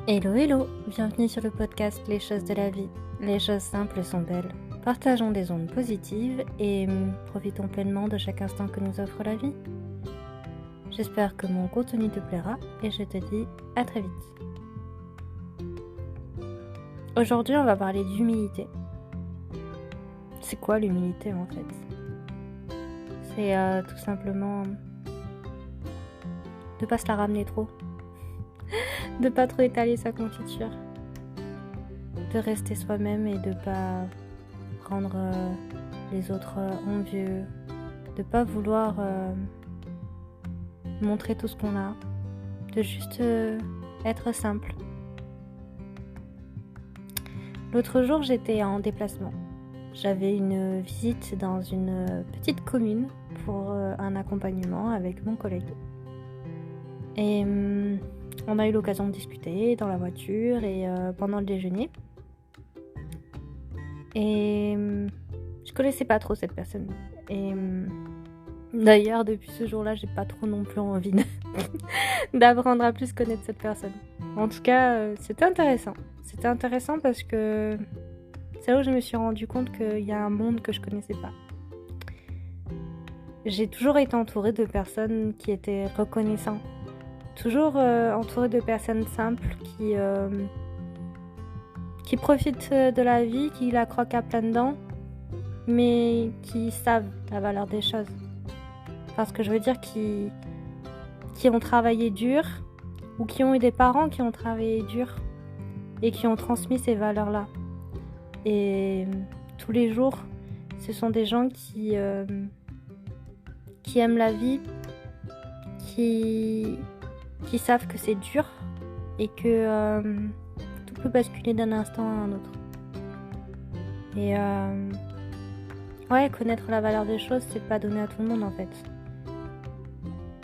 Hello hello, bienvenue sur le podcast Les choses de la vie. Les choses simples sont belles. Partageons des ondes positives et profitons pleinement de chaque instant que nous offre la vie. J'espère que mon contenu te plaira et je te dis à très vite. Aujourd'hui on va parler d'humilité. C'est quoi l'humilité en fait? C'est tout simplement de pas se la ramener trop. De pas trop étaler sa confiture, de rester soi-même et de pas rendre les autres envieux, de pas vouloir montrer tout ce qu'on a, de juste être simple. L'autre jour, j'étais en déplacement. J'avais une visite dans une petite commune pour un accompagnement avec mon collègue. Et on a eu l'occasion de discuter dans la voiture et pendant le déjeuner. Et je connaissais pas trop cette personne. Et d'ailleurs, depuis ce jour-là, j'ai pas trop non plus envie d'apprendre à plus connaître cette personne. En tout cas, c'était intéressant. C'était intéressant parce que c'est là où je me suis rendu compte qu'il y a un monde que je connaissais pas. J'ai toujours été entourée de personnes qui étaient reconnaissantes. Toujours entourée de personnes simples qui profitent de la vie, qui la croquent à pleines dents, mais qui savent la valeur des choses. Parce que je veux dire qui ont travaillé dur, ou qui ont eu des parents qui ont travaillé dur, et qui ont transmis ces valeurs-là. Et tous les jours, ce sont des gens qui aiment la vie, qui savent que c'est dur et que tout peut basculer d'un instant à un autre. Et connaître la valeur des choses, c'est pas donné à tout le monde en fait.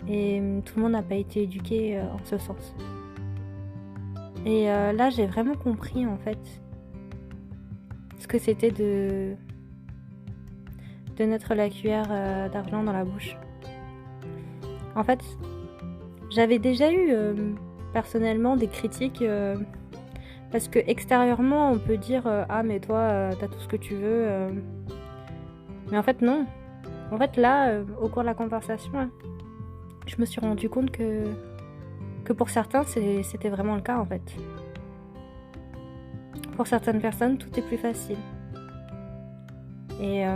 Et tout le monde n'a pas été éduqué en ce sens. Et là, j'ai vraiment compris en fait ce que c'était de mettre la cuillère d'argent dans la bouche. En fait, j'avais déjà eu personnellement des critiques parce que extérieurement on peut dire ah mais toi t'as tout ce que tu veux mais en fait non. En fait là au cours de la conversation je me suis rendu compte que pour certains c'était vraiment le cas en fait. Pour certaines personnes tout est plus facile et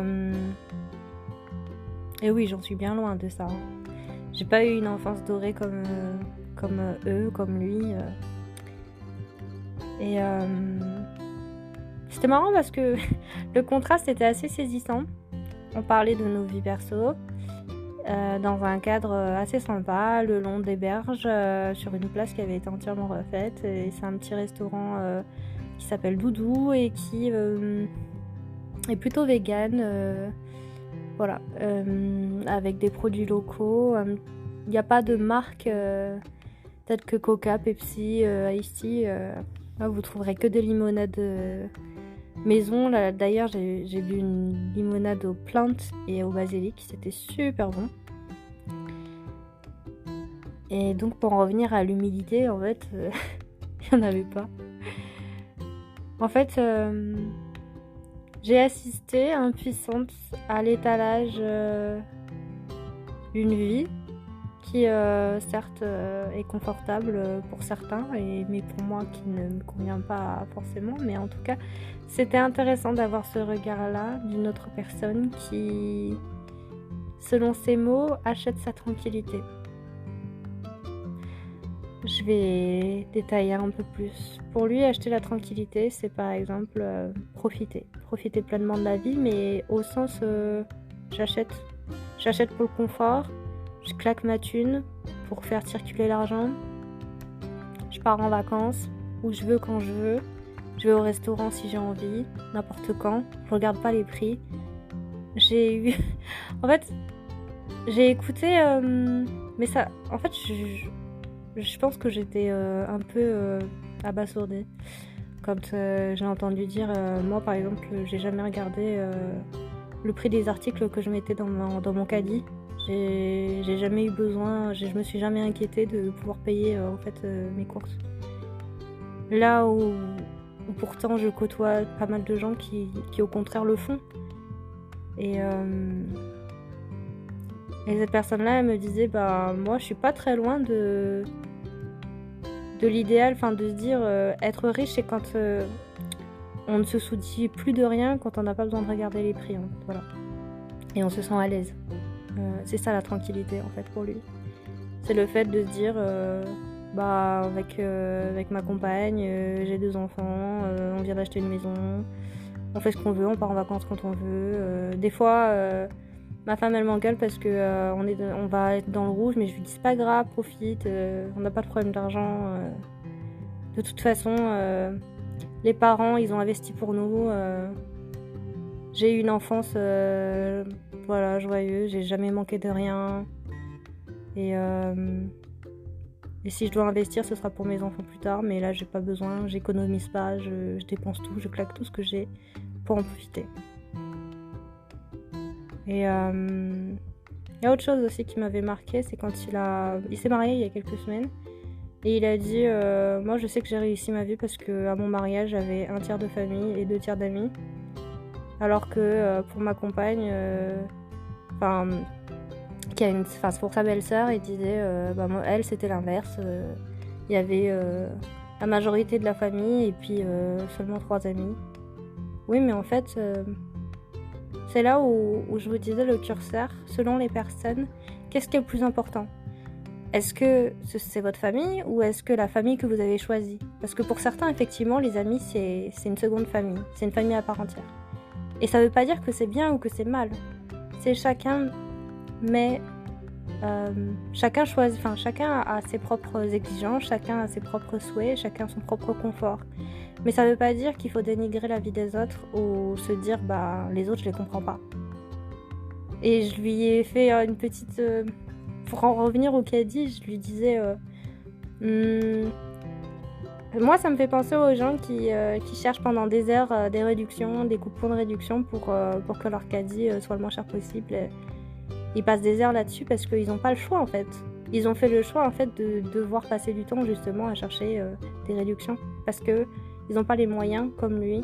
oui j'en suis bien loin de ça. J'ai pas eu une enfance dorée comme eux, comme lui. Et c'était marrant parce que le contraste était assez saisissant. On parlait de nos vies perso dans un cadre assez sympa, le long des berges, sur une place qui avait été entièrement refaite. Et c'est un petit restaurant qui s'appelle Doudou et qui est plutôt vegan. Voilà, avec des produits locaux. Il n'y a pas de marque telle que Coca, Pepsi, Ice Tea. Là, vous trouverez que des limonades maison. Là, d'ailleurs, j'ai bu une limonade aux plantes et au basilic. C'était super bon. Et donc, pour en revenir à l'humilité, en fait, il n'y en avait pas. En fait, j'ai assisté impuissante à l'étalage d'une vie qui certes est confortable pour certains, mais pour moi qui ne me convient pas forcément. Mais en tout cas, c'était intéressant d'avoir ce regard-là d'une autre personne qui, selon ses mots, achète sa tranquillité. Je vais détailler un peu plus. Pour lui, acheter la tranquillité, c'est par exemple profiter pleinement de la vie, mais au sens j'achète pour le confort, je claque ma thune pour faire circuler l'argent, je pars en vacances où je veux quand je vais au restaurant si j'ai envie, n'importe quand, je regarde pas les prix. J'ai écouté, mais ça, en fait, je pense que j'étais un peu abasourdie quand j'ai entendu dire, moi par exemple, j'ai jamais regardé le prix des articles que je mettais dans mon caddie. J'ai jamais eu besoin, je me suis jamais inquiétée de pouvoir payer mes courses. Là où pourtant je côtoie pas mal de gens qui au contraire le font. Et cette personne-là, elle me disait, moi je suis pas très loin de l'idéal, enfin de se dire être riche, c'est quand on ne se soucie plus de rien, quand on n'a pas besoin de regarder les prix, hein, voilà. Et on se sent à l'aise. C'est ça la tranquillité en fait pour lui. C'est le fait de se dire avec ma compagne, j'ai 2 enfants, on vient d'acheter une maison, on fait ce qu'on veut, on part en vacances quand on veut. Des fois, ma femme elle m'engueule parce que on va être dans le rouge, mais je lui dis c'est pas grave, profite, on n'a pas de problème d'argent. De toute façon, les parents ils ont investi pour nous. J'ai eu une enfance joyeuse, j'ai jamais manqué de rien. Et si je dois investir, ce sera pour mes enfants plus tard, mais là j'ai pas besoin, j'économise pas, je dépense tout, je claque tout ce que j'ai pour en profiter. Et il y a autre chose aussi qui m'avait marqué, c'est quand il s'est marié il y a quelques semaines, et il a dit moi je sais que j'ai réussi ma vie parce que à mon mariage j'avais 1 tiers de famille et 2 tiers d'amis, alors que pour ma compagne, pour sa belle-sœur, il disait elle c'était l'inverse, il y avait la majorité de la famille et puis seulement 3 amis. Oui, mais en fait c'est là où je vous disais le curseur, selon les personnes, qu'est-ce qui est le plus important? Est-ce que c'est votre famille ou est-ce que la famille que vous avez choisie? Parce que pour certains, effectivement, les amis, c'est une seconde famille, c'est une famille à part entière. Et ça veut pas dire que c'est bien ou que c'est mal. C'est chacun, mais chacun choisit, chacun a ses propres exigences, chacun a ses propres souhaits, chacun a son propre confort. Mais ça veut pas dire qu'il faut dénigrer la vie des autres ou se dire les autres je les comprends pas. Et je lui ai fait une petite pour en revenir au caddie, je lui disais moi ça me fait penser aux gens qui cherchent pendant des heures des réductions, des coupons de réduction pour que leur caddie soit le moins cher possible. Ils passent des heures là-dessus parce qu'ils n'ont pas le choix en fait. Ils ont fait le choix en fait de devoir passer du temps justement à chercher des réductions parce que ils n'ont pas les moyens comme lui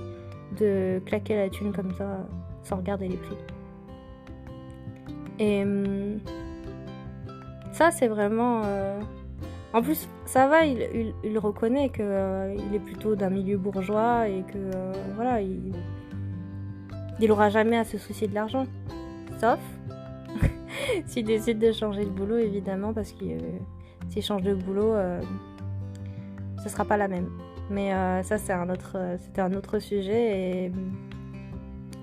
de claquer la thune comme ça sans regarder les prix. Et ça c'est vraiment en plus ça va, il reconnaît qu'il est plutôt d'un milieu bourgeois et que il aura jamais à se soucier de l'argent, sauf s'il décide de changer de boulot, évidemment, parce que s'il change de boulot, ce sera pas la même. Mais ça, c'était un autre sujet et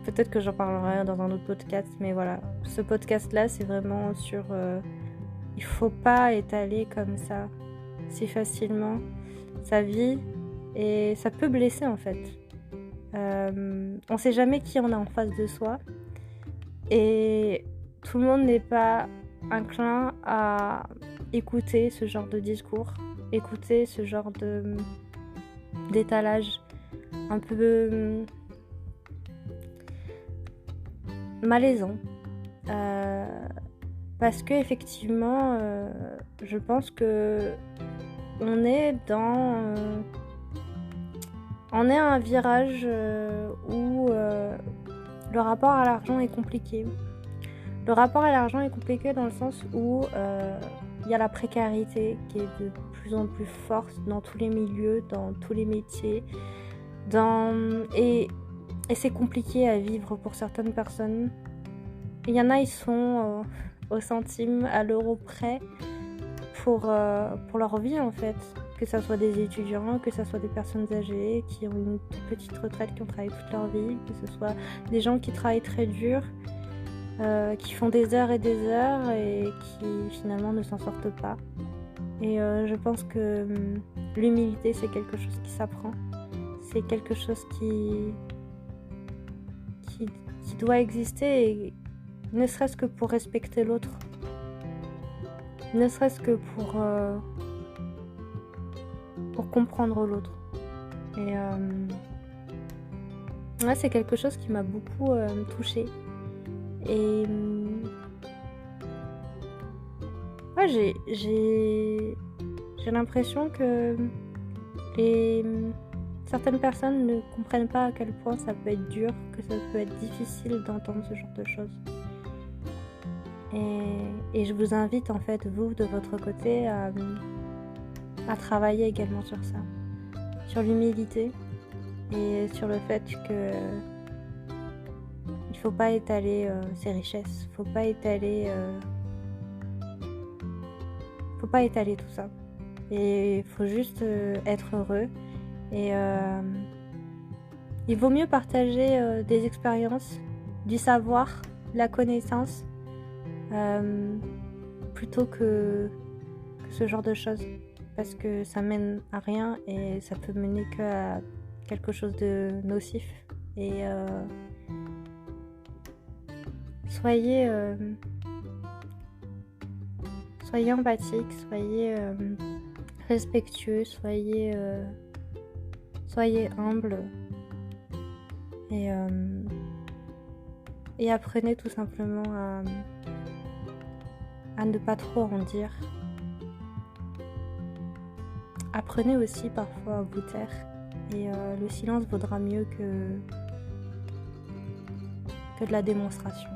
peut-être que j'en parlerai dans un autre podcast. Mais voilà, ce podcast-là, c'est vraiment sur... il faut pas étaler comme ça, si facilement, sa vie. Et ça peut blesser, en fait. On sait jamais qui on a en face de soi. Et... tout le monde n'est pas inclin à écouter ce genre de discours, écouter ce genre d'étalage un peu malaisant. Parce que effectivement, je pense que on est à un virage où le rapport à l'argent est compliqué. Le rapport à l'argent est compliqué dans le sens où y a la précarité qui est de plus en plus forte dans tous les milieux, dans tous les métiers. Et c'est compliqué à vivre pour certaines personnes. Il y en a, ils sont au centime, à l'euro près pour leur vie en fait. Que ça soit des étudiants, que ça soit des personnes âgées qui ont une toute petite retraite, qui ont travaillé toute leur vie, que ce soit des gens qui travaillent très dur. Qui font des heures et des heures et qui finalement ne s'en sortent pas. Et je pense que l'humilité c'est quelque chose qui s'apprend. C'est quelque chose qui doit exister, et ne serait-ce que pour respecter l'autre. Ne serait-ce que pour comprendre l'autre. Et là c'est quelque chose qui m'a beaucoup touchée. Et j'ai l'impression que Et certaines personnes ne comprennent pas à quel point ça peut être dur, que ça peut être difficile d'entendre ce genre de choses. Et je vous invite en fait, vous, de votre côté, à travailler également sur ça. Sur l'humilité et sur le fait que il faut pas étaler ses richesses, faut pas étaler tout ça. Et il faut juste être heureux. Et il vaut mieux partager des expériences, du savoir, de la connaissance, plutôt que ce genre de choses. Parce que ça mène à rien et ça peut mener qu'à quelque chose de nocif. Et soyez empathique, soyez respectueux, soyez humble et apprenez tout simplement à ne pas trop en dire. Apprenez aussi parfois à vous taire et le silence vaudra mieux que de la démonstration.